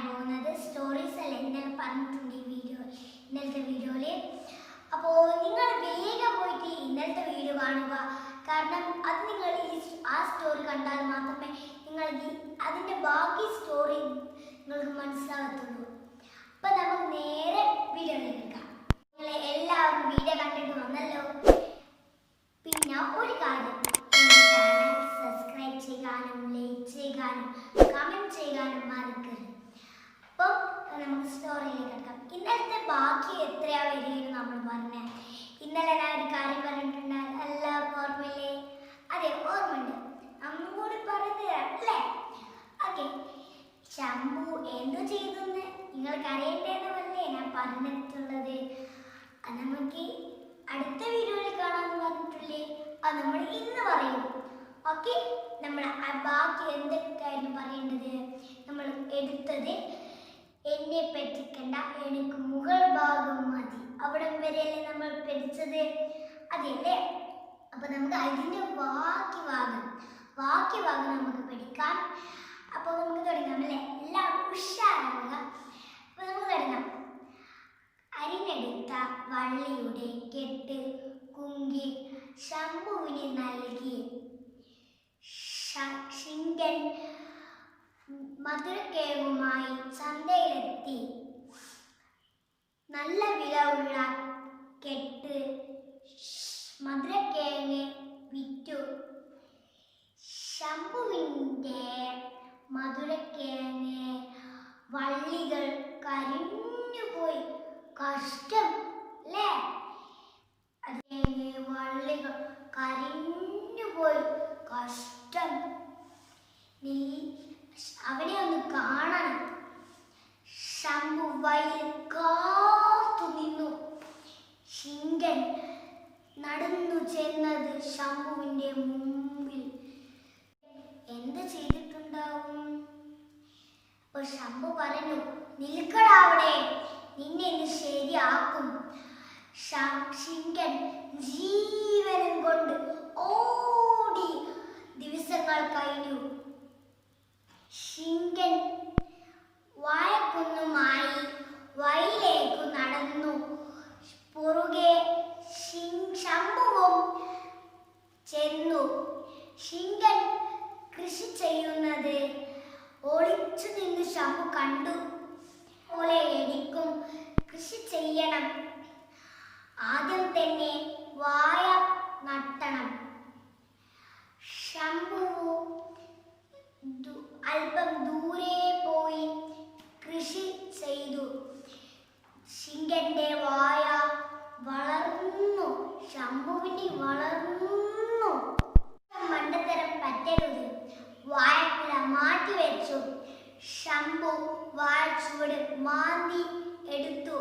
പോകുന്നത് സ്റ്റോറീസ് അല്ല. ഇന്നലെ പറഞ്ഞിട്ടുണ്ട് ഇന്നലത്തെ വീഡിയോയിൽ. അപ്പോൾ നിങ്ങൾ വേഗം പോയിട്ട് ഇന്നലത്തെ വീഡിയോ കാണുക. കാരണം അത് നിങ്ങൾ ആ സ്റ്റോറി കണ്ടാൽ മാത്രമേ നിങ്ങൾക്ക് അതിൻ്റെ ബാക്കി സ്റ്റോറി നിങ്ങൾക്ക് മനസ്സിലാകത്തുള്ളൂ. അപ്പം നമുക്ക് നേരെ വീഡിയോയിലേക്ക് എടുക്കാം. നിങ്ങൾ എല്ലാവരും വീഡിയോ കണ്ടിട്ട് വന്നല്ലോ. പിന്നെ ഒരു കാര്യം, ചാനൽ സബ്സ്ക്രൈബ് ചെയ്യാനും ലൈക്ക് ചെയ്യാനും കമൻറ്റ് ചെയ്യാനും മറക്കരുത്. അപ്പം നമുക്ക് സ്റ്റോറിയിലേക്ക് എടുക്കാം. ഇന്നലത്തെ ബാക്കി എത്രയാ വരികയെന്ന് നമ്മൾ പറഞ്ഞത്. ഇന്നലെ ഞാൻ ഒരു കാര്യം പറഞ്ഞിട്ടുണ്ടായിരുന്നു, എല്ലാവർക്കും ഓർമ്മയില്ലേ? അതെ, ഓർമ്മയുണ്ട്. അന്നും കൂടി പറഞ്ഞു അല്ലേ? ഓക്കെ. ശംഭു എന്തു ചെയ്തെന്ന് നിങ്ങൾക്ക് അറിയേണ്ടതെന്നല്ലേ ഞാൻ പറഞ്ഞിട്ടുള്ളത്. അത് നമുക്ക് അടുത്ത വീഡിയോയിൽ കാണാമെന്ന് പറഞ്ഞിട്ടില്ലേ? അത് നമ്മൾ ഇന്ന് പറയും. ഓക്കെ. നമ്മൾ ബാക്കി എന്തൊക്കെയായിരുന്നു പറയേണ്ടത്? നമ്മൾ എടുത്തത് എന്നെ പറ്റിക്കണ്ട, എനിക്ക് മുകൾ ഭാഗം മതി, അവിടം വരെയല്ലേ നമ്മൾ പഠിച്ചത്? അതെയല്ലേ? അപ്പൊ നമുക്ക് അതിൻ്റെ ബാക്കി ഭാഗം നമുക്ക് പഠിക്കാം. അപ്പോൾ നമുക്ക് തുടങ്ങാം അല്ലേ? എല്ലാം ഉഷാറാവുക. അപ്പൊ നമുക്ക് തുടങ്ങാം. അരിഞ്ഞെടുത്ത വള്ളിയുടെ കെട്ട് കുങ്കി ശംഭുവിന് നൽകി. ശിങ്കൻ മധുരക്കേവുമായി ചന്തയിലെത്തി. നല്ല വില ഉള്ള കെട്ട് മധുരക്കേങ്ങ് വിറ്റു. ശംഭുവിൻ്റെ മധുരക്കേങ്ങ് വള്ളികൾ കരിഞ്ഞുപോയി. കഷ്ടം അല്ലേ? വള്ളികൾ കരിഞ്ഞുപോയി. കഷ്ടം. നീ അവനെ ഒന്ന് കാണണം. ശംഭു വയലിൽ കാത്തു നിന്നു. ശിങ്കൻ നടന്നു ചെന്നത് ശംഭുവിന്റെ മുമ്പിൽ. എന്ത് ചെയ്തിട്ടുണ്ടാവും? അപ്പോൾ ശംഭു പറഞ്ഞു, നിൽക്കടാ അവിടെ, നിന്നെ ഇന്ന് ശരിയാക്കും. ശിങ്കൻ ജീവനും കൊണ്ട് ഓടി. ദിവസങ്ങൾ കഴിഞ്ഞു. ശിങ്കൻ വാഴക്കുന്നുമായി വയലിലേക്ക് നടന്നു. പുറകെ ശംഭുവും ചെന്നു. ശിങ്കൻ കൃഷി ചെയ്യുന്നത് ഒളിച്ചു നിന്ന് ശംഭു കണ്ടു. പോലെ എനിക്കും കൃഷി ചെയ്യണം. ആദ്യം തന്നെ വാഴ നട്ടണം. ശംഭു അല്പം ദൂരെ പോയി കൃഷി ചെയ്തു. ശിങ്കന്റെ വാഴ വളർന്നു. ശംഭുവിന് വളർന്നു. മണ്ടത്തരം പറ്റരുത്. വാഴക്കുല മാറ്റിവെച്ചു. ശംഭു വാഴച്ചുവട് മാന്തി എടുത്തു.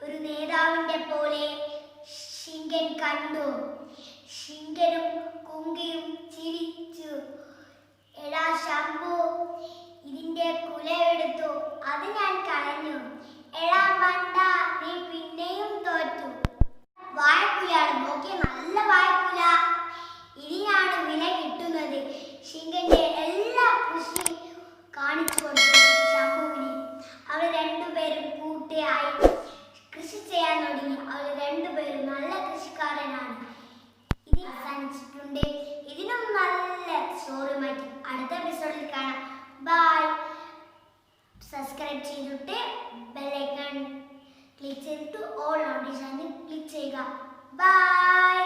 ഒരു നേതാവിന്റെ പോലെ ശിങ്കൻ കണ്ടു. ശിങ്കനും കുങ്കിയും ചിരിച്ചു. എടാ ശംഭു, ഇതിന്റെ കുലയെടുത്തു, അത് ഞാൻ കളഞ്ഞു. എടാ മണ്ട, നീ പിന്നെയും തോറ്റു. വാഴക്കുലയാണ്, നോക്കിയ നല്ല വാഴക്കുല. ഇതിനാണ് വില കിട്ടുന്നത്. ശിങ്കന്റെ എല്ലാ കൃഷി കാണിച്ചു കൊടുത്തു ശംഭുവിന്. അവർ രണ്ടുപേരും കൂട്ടുകാരായി കൃഷി ചെയ്യാൻ തുടങ്ങി. അവർ രണ്ടുപേരും നല്ല കൃഷിക്കാരനാണ്. ഇത് അവസാനിച്ചിട്ടുണ്ട്. ഇതിനും നല്ല സ്റ്റോറിയുമായിട്ട് അടുത്ത എപ്പിസോഡിൽ കാണാം. ബൈ. സബ്സ്ക്രൈബ് ചെയ്തിട്ട് ബെല്ലൈക്കൺ ക്ലിക്ക് ചെയ്തിട്ട് ഓൾ നോട്ടിഫിക്കേഷൻ ക്ലിക്ക് ചെയ്യുക. ബൈ.